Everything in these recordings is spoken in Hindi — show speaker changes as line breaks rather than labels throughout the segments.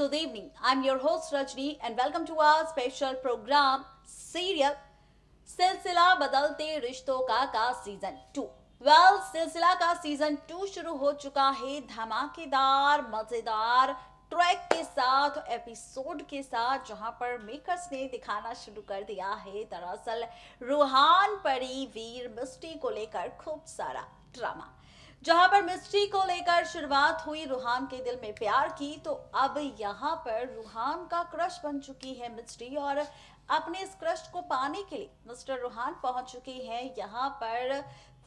good evening. I'm your host Rajni and welcome to our special program serial सिलसिला बदलते रिश्तों का सीजन 2। सिलसिला का सीजन 2 शुरू हो चुका है धमाकेदार मजेदार ट्रैक के साथ, एपिसोड के साथ, जहां पर मेकर्स ने दिखाना शुरू कर दिया है दरअसल रूहान, परी, वीर, मिस्टी को लेकर खूब सारा ड्रामा। जहां पर मिस्टी को लेकर शुरुआत हुई रूहान के दिल में प्यार की, तो अब यहाँ पर रूहान का क्रश बन चुकी है मिस्टी और अपने इस क्रश को पाने के लिए मिस्टर रूहान पहुंच चुकी है यहाँ पर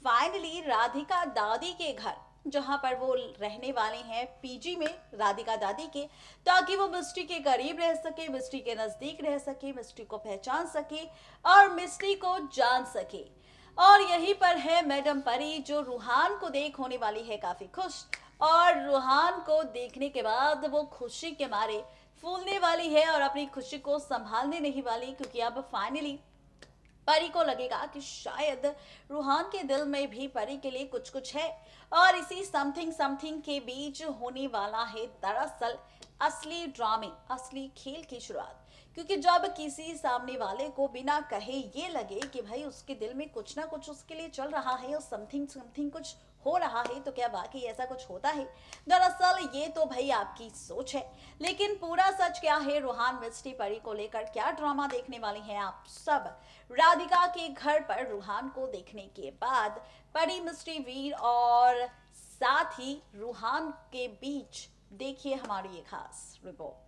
फाइनली राधिका दादी के घर, जहां पर वो रहने वाले हैं पीजी में राधिका दादी के, ताकि वो मिस्टी के करीब रह सके, मिस्टी के नजदीक रह सके, मिस्टी को पहचान सके और मिस्टी को जान सके। और यहीं पर है मैडम परी, जो रूहान को देख होने वाली है काफी खुश, और रूहान को देखने के बाद वो खुशी के मारे फूलने वाली है और अपनी खुशी को संभालने नहीं वाली, क्योंकि अब फाइनली परी को लगेगा कि शायद रूहान के दिल में भी परी के लिए कुछ कुछ है। और इसी समथिंग समथिंग के बीच होने वाला है दरअसल असली ड्रामे, असली खेल की शुरुआत। क्योंकि जब किसी सामने वाले को बिना कहे ये लगे कि भाई उसके दिल में कुछ ना कुछ उसके लिए चल रहा है और समथिंग समथिंग कुछ हो रहा है, तो क्या वाकई ऐसा कुछ होता है? दरअसल ये तो भाई आपकी सोच है, लेकिन पूरा सच क्या है? रूहान मिस्टी परी को लेकर क्या ड्रामा देखने वाले हैं आप सब राधिका के घर पर रूहान को देखने के बाद? परी, मिस्टी, वीर और साथ ही रूहान के बीच देखिए हमारी ये खास रिपोर्ट।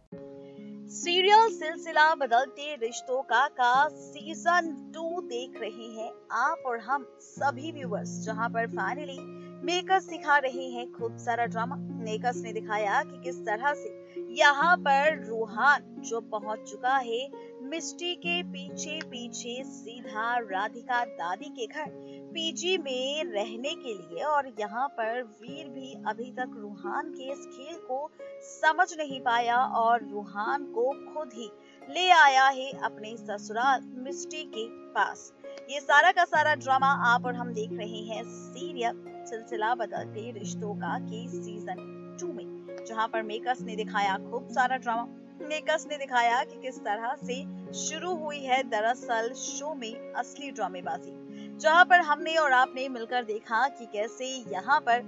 सीरियल सिलसिला बदलते रिश्तों का सीजन 2 देख रहे हैं आप और हम सभी व्यूअर्स, जहां पर फाइनली मेकर्स दिखा रहे हैं खूब सारा ड्रामा। मेकर्स ने दिखाया कि किस तरह से यहाँ पर रूहान जो पहुंच चुका है मिस्टी के पीछे पीछे सीधा राधिका दादी के घर पीजी में रहने के लिए, और यहाँ पर वीर भी अभी तक रूहान के इस खेल को समझ नहीं पाया और रूहान को खुद ही ले आया है अपने ससुराल मिस्टी के पास। ये सारा का सारा ड्रामा आप और हम देख रहे हैं सीरियल सिलसिला बदलते रिश्तों का के सीजन 2 में, जहां पर मेकर्स ने दिखाया खूब सारा ड्रामा। मेकर्स ने दिखाया कि किस तरह से शुरू हुई है दरअसल शो में असली ड्रामेबाजी, जहां पर हमने और आपने मिलकर देखा कि कैसे यहाँ पर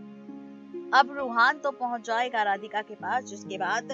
अब रूहान तो पहुंच जाएगा राधिका के पास, जिसके बाद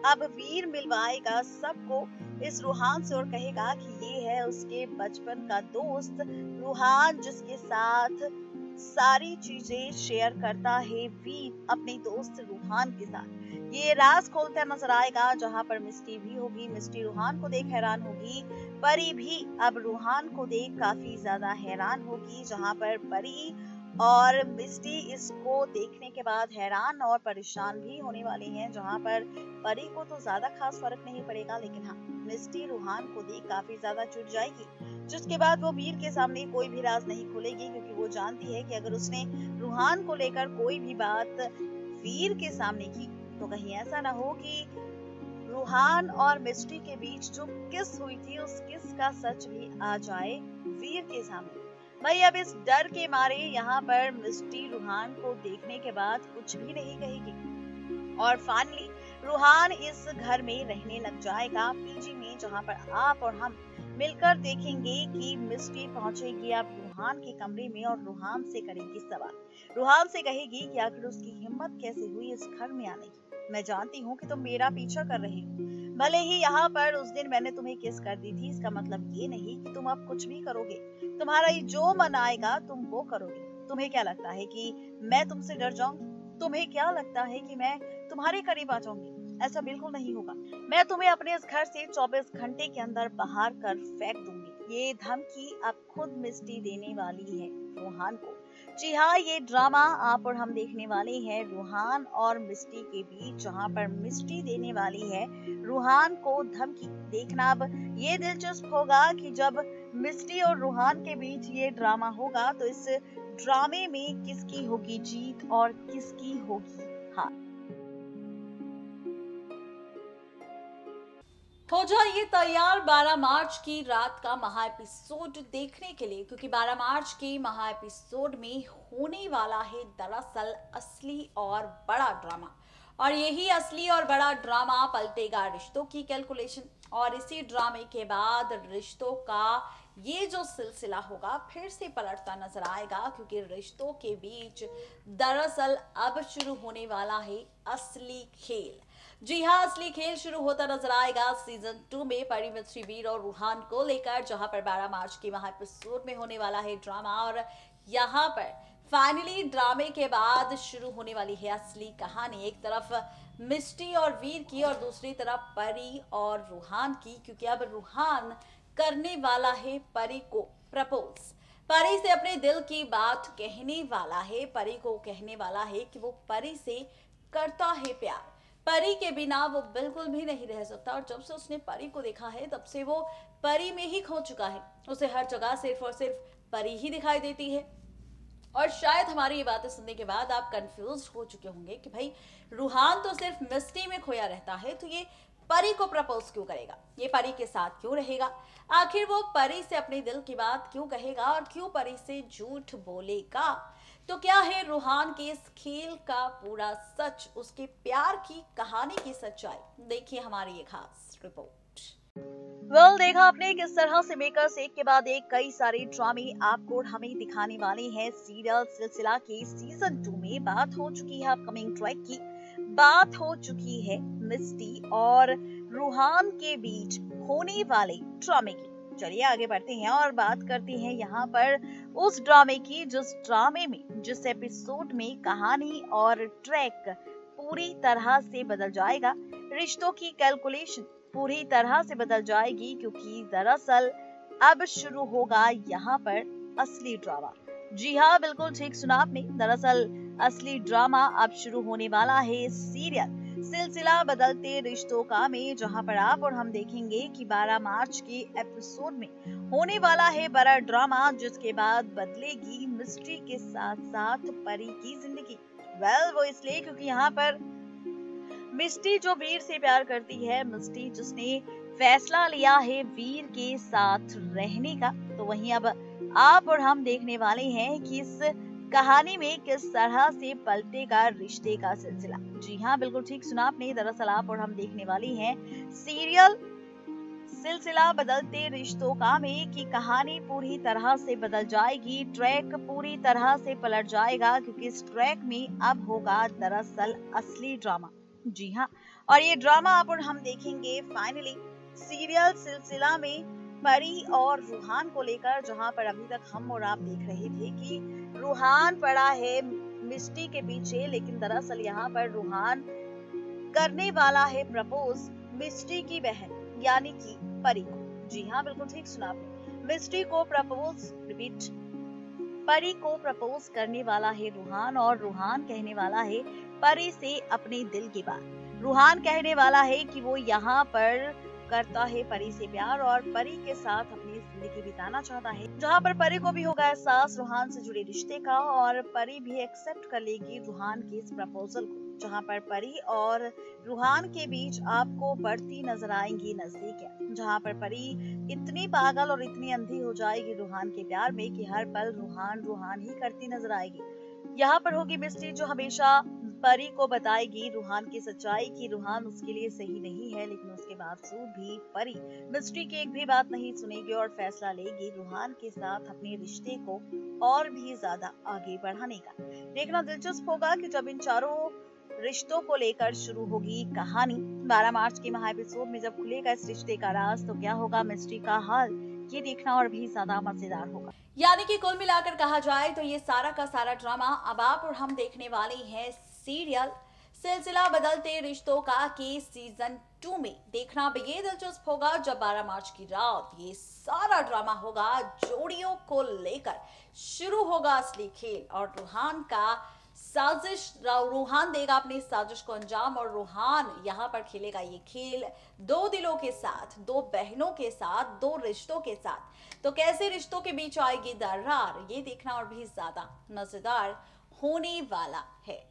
अब वीर मिलवाएगा सबको इस रूहान से और कहेगा कि ये है उसके बचपन का दोस्त रूहान, जिसके साथ सारी चीजें शेयर करता है वीर अपने दोस्त रूहान के साथ। ये राज खोलता नजर आएगा, जहां पर मिस्टी भी होगी। मिस्टी रूहान को देख हैरान होगी, परी भी अब रूहान को देख काफी ज्यादा हैरान होगी, जहां पर परी और मिस्टी इसको देखने के बाद हैरान और परेशान भी होने वाले हैं। जहां पर परी को तो ज्यादा खास फर्क नहीं पड़ेगा, लेकिन हाँ, मिस्टी रूहान को देख काफी ज्यादा चुट जाएगी, जिसके बाद वो वीर के सामने कोई भी राज नहीं खोलेगी, क्योंकि वो जानती है कि अगर उसने रूहान को लेकर कोई भी बात वीर के सामने की, तो कहीं ऐसा ना हो कि रूहान और मिस्टी के बीच जो किस हुई थी उस किस का सच भी आ जाए वीर के सामने। भाई अब इस डर के मारे यहाँ पर मिस्टी रूहान को देखने के बाद कुछ भी नहीं कहेगी और फाइनली रूहान इस घर में रहने लग जाएगा पीजी में, जहाँ पर आप और हम मिलकर देखेंगे कि मिस्टी पहुंचेगी अब रूहान के कमरे में और रूहान से करेगी सवाल। रूहान से कहेगी कि आखिर उसकी हिम्मत कैसे हुई इस घर में आने की। मैं जानती हूँ कि तुम मेरा पीछा कर रहे हो, भले ही यहाँ पर उस दिन मैंने तुम्हें किस कर दी थी, इसका मतलब ये नहीं कि तुम अब कुछ भी करोगे। तुम्हारा ये जो मन आएगा तुम वो करोगे। तुम्हें क्या लगता है कि मैं तुमसे डर जाऊंगी? तुम्हें क्या लगता है कि मैं तुम्हारे करीब आ जाऊंगी? ऐसा बिल्कुल नहीं होगा। मैं तुम्हें अपने इस घर से 24 घंटे के अंदर बाहर कर फेंक दूंगी। ये धमकी अब खुद मिस्टी देने वाली है रूहान को। जी हाँ, ये ड्रामा आप और हम देखने वाले हैं रूहान और मिस्टी के बीच, जहाँ पर मिस्टी देने वाली है रूहान को धमकी। देखना अब ये दिलचस्प होगा कि जब मिस्टी और रूहान के बीच ये ड्रामा होगा, तो इस ड्रामे में किसकी होगी जीत और किसकी होगी हार। हो जाइए तैयार 12 मार्च की रात का महा एपिसोड देखने के लिए, क्योंकि 12 मार्च के महा एपिसोड में होने वाला है दरअसल असली और बड़ा ड्रामा। और यही असली और बड़ा ड्रामा पलटेगा रिश्तों की कैलकुलेशन। और इसी ड्रामे के बाद रिश्तों का ये जो सिलसिला होगा फिर से पलटता नजर आएगा, क्योंकि रिश्तों के बीच दरअसल अब शुरू होने वाला है असली खेल। जी हाँ, असली खेल शुरू होता नजर आएगा सीजन 2 में परी मिस्ट्री वीर और रूहान को लेकर, जहां पर 12 मार्च की वहां एपिसोड में होने वाला है ड्रामा। और यहाँ पर फाइनली ड्रामे के बाद शुरू होने वाली है असली कहानी। एक तरफ मिस्टी और वीर की और दूसरी तरफ परी और रूहान की, क्योंकि अब रूहान करने वाला है परी को प्रपोज। परी से अपने दिल की बात कहने वाला है, परी को कहने वाला है कि वो परी से करता है प्यार। परी के बिना वो बिल्कुल भी नहीं रह सकता, और जब से उसने परी को देखा है तब से वो परी में ही खो चुका है। उसे हर जगह सिर्फ और सिर्फ परी ही दिखाई देती है। और शायद हमारी ये बातें सुनने के बाद आप कंफ्यूज हो चुके होंगे कि भाई रूहान तो सिर्फ मिस्टी में खोया रहता है, तो ये परी को प्रपोज क्यों करेगा, ये परी के साथ क्यों रहेगा, आखिर वो परी से अपने दिल की बात क्यों कहेगा और क्यों परी से झूठ बोलेगा। तो क्या है रूहान के इस खेल का पूरा सच, उसके प्यार की कहानी की सच्चाई, देखिए हमारी ये खास रिपोर्ट। देखा आपने किस तरह से मेकर्स एक के बाद एक कई सारे ड्रामे आपको हमें दिखाने वाले हैं सीरियल सिलसिला के सीजन 2 में। बात हो चुकी है अपकमिंग ट्रैक की, बात हो चुकी है मिस्टी और रूहान के बीच होने वाले ड्रामे की। चलिए आगे बढ़ते हैं और बात करते हैं यहाँ पर उस ड्रामे की जिस ड्रामे में, जिस एपिसोड में कहानी और ट्रैक पूरी तरह से बदल जाएगा। रिश्तों की कैलकुलेशन पूरी तरह से बदल जाएगी, क्योंकि दरअसल अब शुरू होगा यहाँ पर असली ड्रामा। जी हाँ, बिल्कुल ठीक सुना आपने, दरअसल असली ड्रामा अब शुरू होने वाला है सीरियल सिलसिला बदलते रिश्तों का में, जहाँ पर आप और हम देखेंगे कि 12 मार्च के एपिसोड में होने वाला है बड़ा ड्रामा, जिसके बाद बदलेगी मिस्ट्री के साथ साथ परी की जिंदगी। वो इसलिए क्योंकि यहाँ पर मिस्टी जो वीर से प्यार करती है, मिस्टी जिसने फैसला लिया है वीर के साथ रहने का, तो वहीं अब आप और हम देखने वाले हैं कि इस कहानी में किस तरह से पलटेगा रिश्ते का सिलसिला। जी हाँ, बिल्कुल ठीक सुना आपने, दरअसल आप और हम देखने वाले हैं सीरियल सिलसिला बदलते रिश्तों का में की कहानी पूरी तरह से बदल जाएगी, ट्रैक पूरी तरह से पलट जाएगा, क्योंकि इस ट्रैक में अब होगा दरअसल असली ड्रामा। जी हाँ, और ये ड्रामा आप और हम देखेंगे फाइनली सीरियल सिलसिला में परी और रूहान को लेकर, जहां पर अभी तक हम और आप देख रहे थे कि रूहान पड़ा है मिस्टी के पीछे, लेकिन दरअसल यहाँ पर रूहान करने वाला है प्रपोज मिस्टी की बहन यानी कि परी को। जी हाँ, बिल्कुल ठीक सुना आपने, मिस्टी को प्रपोज, रिपीट, परी को प्रपोज करने वाला है रूहान, और रूहान कहने वाला है परी से अपने दिल की बात। रूहान कहने वाला है कि वो यहाँ पर करता है परी से प्यार और परी के साथ अपनी जिंदगी बिताना चाहता है, जहाँ पर परी को भी होगा एहसास रूहान से जुड़े रिश्ते का, और परी भी एक्सेप्ट कर लेगी रूहान के इस प्रपोजल को, जहाँ पर परी और रूहान के बीच आपको बढ़ती नजर आएंगी नजदीकियां, जहाँ पर परी इतनी पागल और इतनी अंधी हो जाएगी रूहान के प्यार में कि हर पल रूहान रूहान ही करती नजर आएगी। यहाँ पर होगी मिस्टी जो हमेशा परी को बताएगी रूहान की सच्चाई की रूहान उसके लिए सही नहीं है, लेकिन उसके बावजूद भी परी मिस्टी की एक भी बात नहीं सुनेगी और फैसला लेगी रूहान के साथ अपने रिश्ते को और भी ज्यादा आगे बढ़ाने का। देखना दिलचस्प होगा कि जब इन चारों रिश्तों को लेकर शुरू होगी कहानी 12 मार्च के महा एपिसोड में, जब खुलेगा इस रिश्ते का राज, तो क्या होगा मिस्ट्री का हाल, ये देखना और भी ज्यादा मजेदार होगा। यानी कि कुल मिलाकर कहा जाए तो ये सारा का सारा ड्रामा अब आप और हम देखने वाले हैं सीरियल सिलसिला बदलते रिश्तों का के सीजन 2 में। देखना अब ये दिलचस्प होगा जब 12 मार्च की रात ये सारा ड्रामा होगा, जोड़ियों को लेकर शुरू होगा असली खेल, और रूहान का साजिश, रूहान देगा अपनी साजिश को अंजाम, और रूहान यहाँ पर खेलेगा ये खेल दो दिलों के साथ, दो बहनों के साथ, दो रिश्तों के साथ। तो कैसे रिश्तों के बीच आएगी दरार, ये देखना और भी ज्यादा मजेदार होने वाला है।